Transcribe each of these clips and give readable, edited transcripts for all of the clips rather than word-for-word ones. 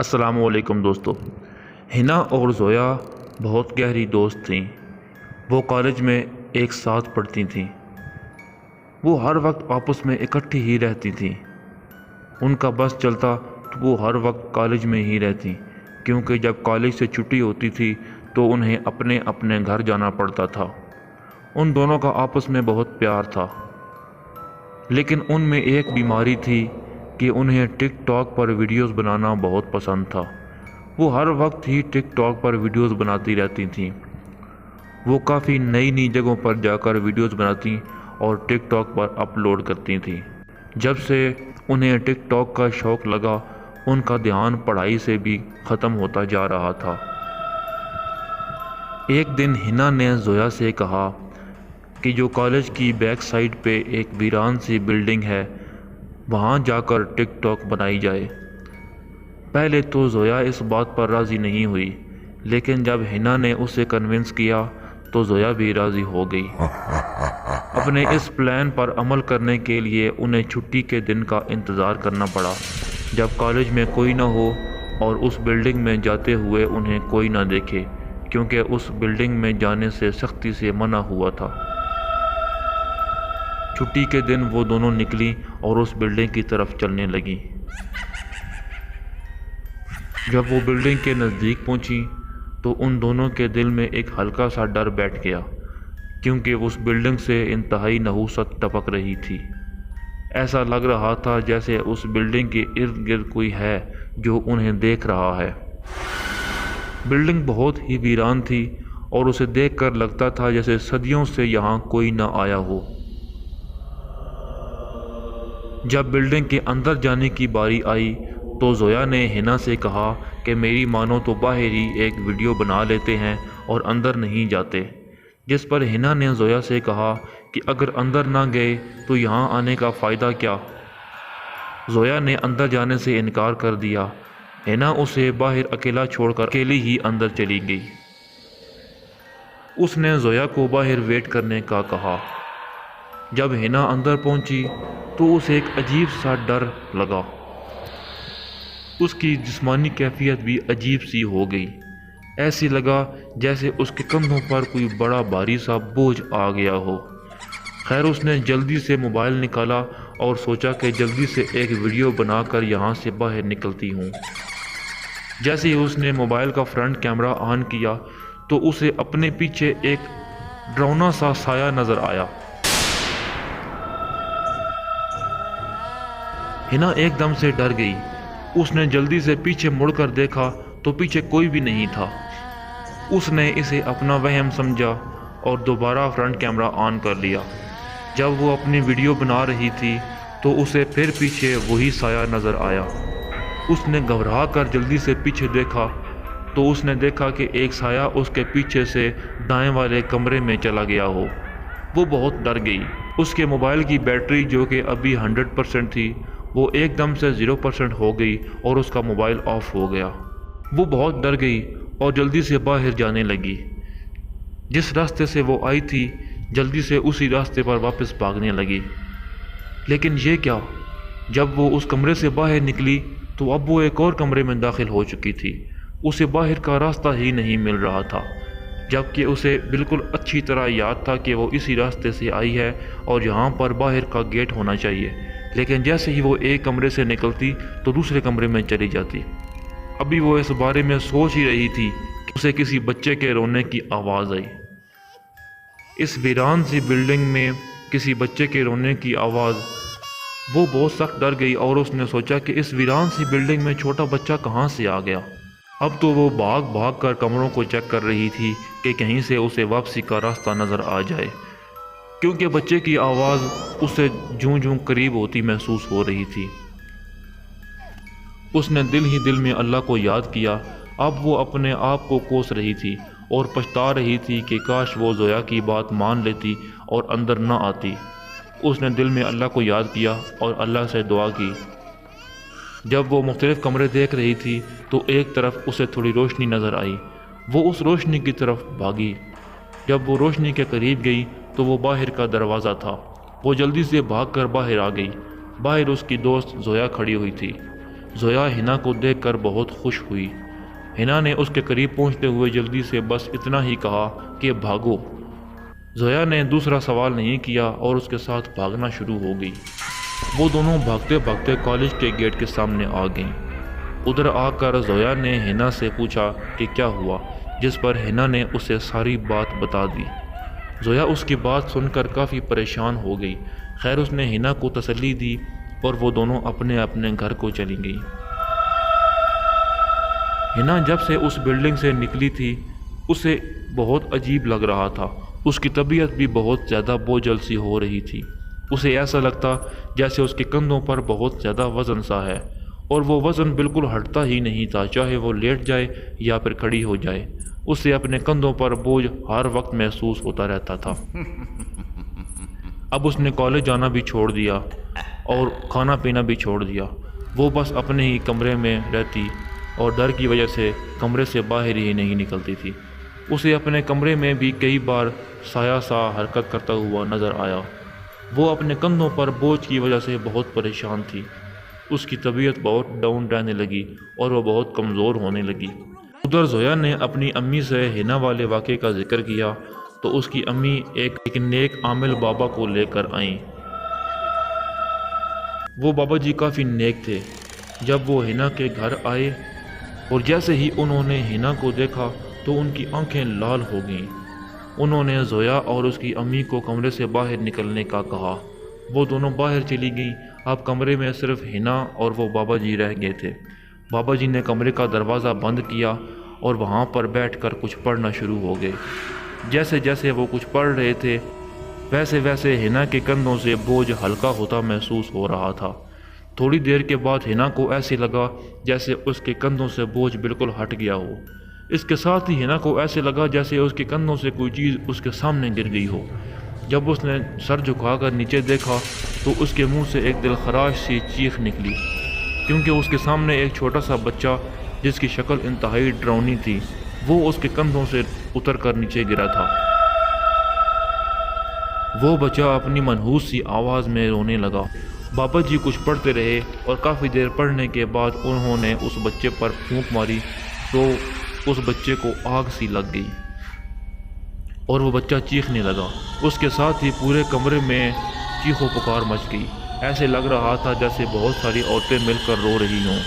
السلام علیکم دوستو۔ ہنا اور زویا بہت گہری دوست تھیں۔ وہ کالج میں ایک ساتھ پڑھتی تھیں۔ وہ ہر وقت آپس میں اکٹھی ہی رہتی تھیں۔ ان کا بس چلتا تو وہ ہر وقت کالج میں ہی رہتی، کیونکہ جب کالج سے چھٹی ہوتی تھی تو انہیں اپنے اپنے گھر جانا پڑتا تھا۔ ان دونوں کا آپس میں بہت پیار تھا، لیکن ان میں ایک بیماری تھی کہ انہیں ٹک ٹاک پر ویڈیوز بنانا بہت پسند تھا۔ وہ ہر وقت ہی ٹک ٹاک پر ویڈیوز بناتی رہتی تھیں۔ وہ کافی نئی جگہوں پر جا کر ویڈیوز بناتی اور ٹک ٹاک پر اپلوڈ کرتی تھیں۔ جب سے انہیں ٹک ٹاک کا شوق لگا، ان کا دھیان پڑھائی سے بھی ختم ہوتا جا رہا تھا۔ ایک دن ہنا نے زویا سے کہا کہ جو کالج کی بیک سائڈ پہ ایک ویران سی بلڈنگ ہے، وہاں جا کر ٹک ٹاک بنائی جائے۔ پہلے تو زویا اس بات پر راضی نہیں ہوئی، لیکن جب ہنا نے اسے کنونس کیا تو زویا بھی راضی ہو گئی۔ اپنے اس پلان پر عمل کرنے کے لیے انہیں چھٹی کے دن کا انتظار کرنا پڑا، جب کالج میں کوئی نہ ہو اور اس بلڈنگ میں جاتے ہوئے انہیں کوئی نہ دیکھے، کیونکہ اس بلڈنگ میں جانے سے سختی سے منع ہوا تھا۔ چھٹی کے دن وہ دونوں نکلی اور اس بلڈنگ کی طرف چلنے لگیں۔ جب وہ بلڈنگ کے نزدیک پہنچی تو ان دونوں کے دل میں ایک ہلکا سا ڈر بیٹھ گیا، کیونکہ اس بلڈنگ سے انتہائی نحوست ٹپک رہی تھی۔ ایسا لگ رہا تھا جیسے اس بلڈنگ کے ارد گرد کوئی ہے جو انہیں دیکھ رہا ہے۔ بلڈنگ بہت ہی ویران تھی اور اسے دیکھ کر لگتا تھا جیسے صدیوں سے یہاں کوئی نہ آیا ہو۔ جب بلڈنگ کے اندر جانے کی باری آئی تو زویا نے ہنا سے کہا کہ میری مانو تو باہر ہی ایک ویڈیو بنا لیتے ہیں اور اندر نہیں جاتے، جس پر ہنا نے زویا سے کہا کہ اگر اندر نہ گئے تو یہاں آنے کا فائدہ کیا۔ زویا نے اندر جانے سے انکار کر دیا۔ ہنا اسے باہر اکیلا چھوڑ کر اکیلی ہی اندر چلی گئی۔ اس نے زویا کو باہر ویٹ کرنے کا کہا۔ جب ہنا اندر پہنچی تو اسے ایک عجیب سا ڈر لگا۔ اس کی جسمانی کیفیت بھی عجیب سی ہو گئی۔ ایسی لگا جیسے اس کے کندھوں پر کوئی بڑا بھاری سا بوجھ آ گیا ہو۔ خیر، اس نے جلدی سے موبائل نکالا اور سوچا کہ جلدی سے ایک ویڈیو بنا کر یہاں سے باہر نکلتی ہوں۔ جیسے ہی اس نے موبائل کا فرنٹ کیمرہ آن کیا تو اسے اپنے پیچھے ایک ڈراؤنا سا سایہ نظر آیا۔ ہنا ایک دم سے ڈر گئی۔ اس نے جلدی سے پیچھے مڑ کر دیکھا تو پیچھے کوئی بھی نہیں تھا۔ اس نے اسے اپنا وہم سمجھا اور دوبارہ فرنٹ کیمرہ آن کر لیا۔ جب وہ اپنی ویڈیو بنا رہی تھی تو اسے پھر پیچھے وہی سایہ نظر آیا۔ اس نے گھبرا کر جلدی سے پیچھے دیکھا تو اس نے دیکھا کہ ایک سایہ اس کے پیچھے سے دائیں والے کمرے میں چلا گیا ہو۔ وہ بہت ڈر گئی۔ اس کے موبائل کی بیٹری جو کہ ابھی 100% تھی، وہ ایک دم سے 0% ہو گئی اور اس کا موبائل آف ہو گیا۔ وہ بہت ڈر گئی اور جلدی سے باہر جانے لگی۔ جس راستے سے وہ آئی تھی، جلدی سے اسی راستے پر واپس بھاگنے لگی۔ لیکن یہ کیا؟ جب وہ اس کمرے سے باہر نکلی تو اب وہ ایک اور کمرے میں داخل ہو چکی تھی۔ اسے باہر کا راستہ ہی نہیں مل رہا تھا، جبکہ اسے بالکل اچھی طرح یاد تھا کہ وہ اسی راستے سے آئی ہے اور یہاں پر باہر کا گیٹ ہونا چاہیے۔ لیکن جیسے ہی وہ ایک کمرے سے نکلتی تو دوسرے کمرے میں چلی جاتی۔ ابھی وہ اس بارے میں سوچ ہی رہی تھی کہ اسے کسی بچے کے رونے کی آواز آئی۔ اس ویران سی بلڈنگ میں کسی بچے کے رونے کی آواز۔ وہ بہت سخت ڈر گئی اور اس نے سوچا کہ اس ویران سی بلڈنگ میں چھوٹا بچہ کہاں سے آ گیا۔ اب تو وہ بھاگ کر کمروں کو چیک کر رہی تھی کہ کہیں سے اسے واپسی کا راستہ نظر آ جائے، کیونکہ بچے کی آواز اسے جوں قریب ہوتی محسوس ہو رہی تھی۔ اس نے دل ہی دل میں اللہ کو یاد کیا۔ اب وہ اپنے آپ کو کوس رہی تھی اور پچھتا رہی تھی کہ کاش وہ زویا کی بات مان لیتی اور اندر نہ آتی۔ اس نے دل میں اللہ کو یاد کیا اور اللہ سے دعا کی۔ جب وہ مختلف کمرے دیکھ رہی تھی تو ایک طرف اسے تھوڑی روشنی نظر آئی۔ وہ اس روشنی کی طرف بھاگی۔ جب وہ روشنی کے قریب گئی تو وہ باہر کا دروازہ تھا۔ وہ جلدی سے بھاگ کر باہر آ گئی۔ باہر اس کی دوست زویا کھڑی ہوئی تھی۔ زویا ہنا کو دیکھ کر بہت خوش ہوئی۔ ہنا نے اس کے قریب پہنچتے ہوئے جلدی سے بس اتنا ہی کہا کہ بھاگو۔ زویا نے دوسرا سوال نہیں کیا اور اس کے ساتھ بھاگنا شروع ہو گئی۔ وہ دونوں بھاگتے بھاگتے کالج کے گیٹ کے سامنے آ گئیں۔ ادھر آ کر زویا نے ہنا سے پوچھا کہ کیا ہوا، جس پر ہنا نے اسے ساری بات بتا دی۔ زویا اس کی بات سن کر کافی پریشان ہو گئی۔ خیر اس نے ہنا کو تسلی دی اور وہ دونوں اپنے اپنے گھر کو چلی گئی۔ ہنا جب سے اس بلڈنگ سے نکلی تھی اسے بہت عجیب لگ رہا تھا۔ اس کی طبیعت بھی بہت زیادہ بوجھل سی ہو رہی تھی۔ اسے ایسا لگتا جیسے اس کے کندھوں پر بہت زیادہ وزن سا ہے، اور وہ وزن بالکل ہٹتا ہی نہیں تھا، چاہے وہ لیٹ جائے یا پھر کھڑی ہو جائے۔ اسے اپنے کندھوں پر بوجھ ہر وقت محسوس ہوتا رہتا تھا۔ اب اس نے کالج جانا بھی چھوڑ دیا اور کھانا پینا بھی چھوڑ دیا۔ وہ بس اپنے ہی کمرے میں رہتی اور ڈر کی وجہ سے کمرے سے باہر ہی نہیں نکلتی تھی۔ اسے اپنے کمرے میں بھی کئی بار سایہ سا حرکت کرتا ہوا نظر آیا۔ وہ اپنے کندھوں پر بوجھ کی وجہ سے بہت پریشان تھی۔ اس کی طبیعت بہت ڈاؤن رہنے لگی اور وہ بہت کمزور ہونے لگی۔ ادھر زویا نے اپنی امی سے ہنا والے واقعے کا ذکر کیا تو اس کی امی ایک نیک عامل بابا کو لے کر آئیں۔ وہ بابا جی کافی نیک تھے۔ جب وہ ہنا کے گھر آئے اور جیسے ہی انہوں نے ہنا کو دیکھا تو ان کی آنکھیں لال ہو گئیں۔ انہوں نے زویا اور اس کی امی کو کمرے سے باہر نکلنے کا کہا۔ وہ دونوں باہر چلی گئیں۔ اب کمرے میں صرف ہنا اور وہ بابا جی رہ گئے تھے۔ بابا جی نے کمرے کا دروازہ بند کیا اور وہاں پر بیٹھ کر کچھ پڑھنا شروع ہو گئے۔ جیسے جیسے وہ کچھ پڑھ رہے تھے ویسے ویسے ہنا کے کندھوں سے بوجھ ہلکا ہوتا محسوس ہو رہا تھا۔ تھوڑی دیر کے بعد ہنا کو ایسے لگا جیسے اس کے کندھوں سے بوجھ بالکل ہٹ گیا ہو۔ اس کے ساتھ ہی ہنا کو ایسے لگا جیسے اس کے کندھوں سے کوئی چیز اس کے سامنے گر گئی ہو۔ جب اس نے سر جھکا کر نیچے دیکھا تو اس کے منہ سے ایک دلخراش سی چیخ نکلی، کیونکہ اس کے سامنے ایک چھوٹا سا بچہ جس کی شکل انتہائی ڈراؤنی تھی وہ اس کے کندھوں سے اتر کر نیچے گرا تھا۔ وہ بچہ اپنی منحوس سی آواز میں رونے لگا۔ بابا جی کچھ پڑھتے رہے اور کافی دیر پڑھنے کے بعد انہوں نے اس بچے پر پھونک ماری تو اس بچے کو آگ سی لگ گئی اور وہ بچہ چیخنے لگا۔ اس کے ساتھ ہی پورے کمرے میں چیخو پکار مچ گئی۔ ایسے لگ رہا تھا جیسے بہت ساری عورتیں مل کر رو رہی ہوں۔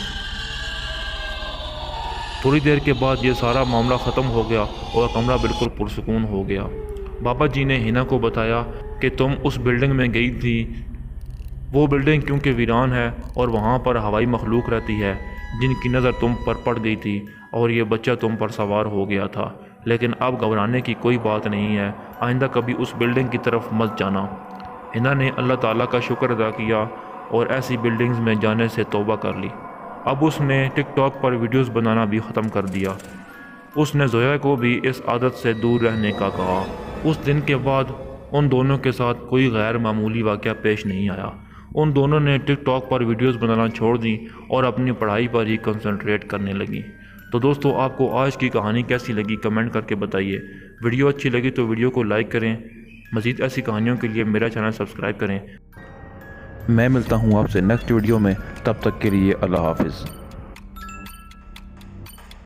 تھوڑی دیر کے بعد یہ سارا معاملہ ختم ہو گیا اور کمرہ بالکل پرسکون ہو گیا۔ بابا جی نے ہنا کو بتایا کہ تم اس بلڈنگ میں گئی تھی، وہ بلڈنگ کیونکہ ویران ہے اور وہاں پر ہوائی مخلوق رہتی ہے جن کی نظر تم پر پڑ گئی تھی اور یہ بچہ تم پر سوار ہو گیا تھا، لیکن اب گھبرانے کی کوئی بات نہیں ہے، آئندہ کبھی اس بلڈنگ کی طرف مت جانا۔ ہنا نے اللہ تعالیٰ کا شکر ادا کیا اور ایسی بلڈنگز میں جانے سے توبہ کر لی۔ اب اس نے ٹک ٹاک پر ویڈیوز بنانا بھی ختم کر دیا۔ اس نے زویا کو بھی اس عادت سے دور رہنے کا کہا۔ اس دن کے بعد ان دونوں کے ساتھ کوئی غیر معمولی واقعہ پیش نہیں آیا۔ ان دونوں نے ٹک ٹاک پر ویڈیوز بنانا چھوڑ دی اور اپنی پڑھائی پر ہی کنسنٹریٹ کرنے لگی۔ تو دوستو آپ کو آج کی کہانی کیسی لگی کمنٹ کر کے بتائیے۔ ویڈیو اچھی لگی تو ویڈیو کو لائک کریں، مزید ایسی کہانیوں کے لیے میرا چینل سبسکرائب کریں۔ میں ملتا ہوں آپ سے نیکسٹ ویڈیو میں، تب تک کے لیے اللہ حافظ۔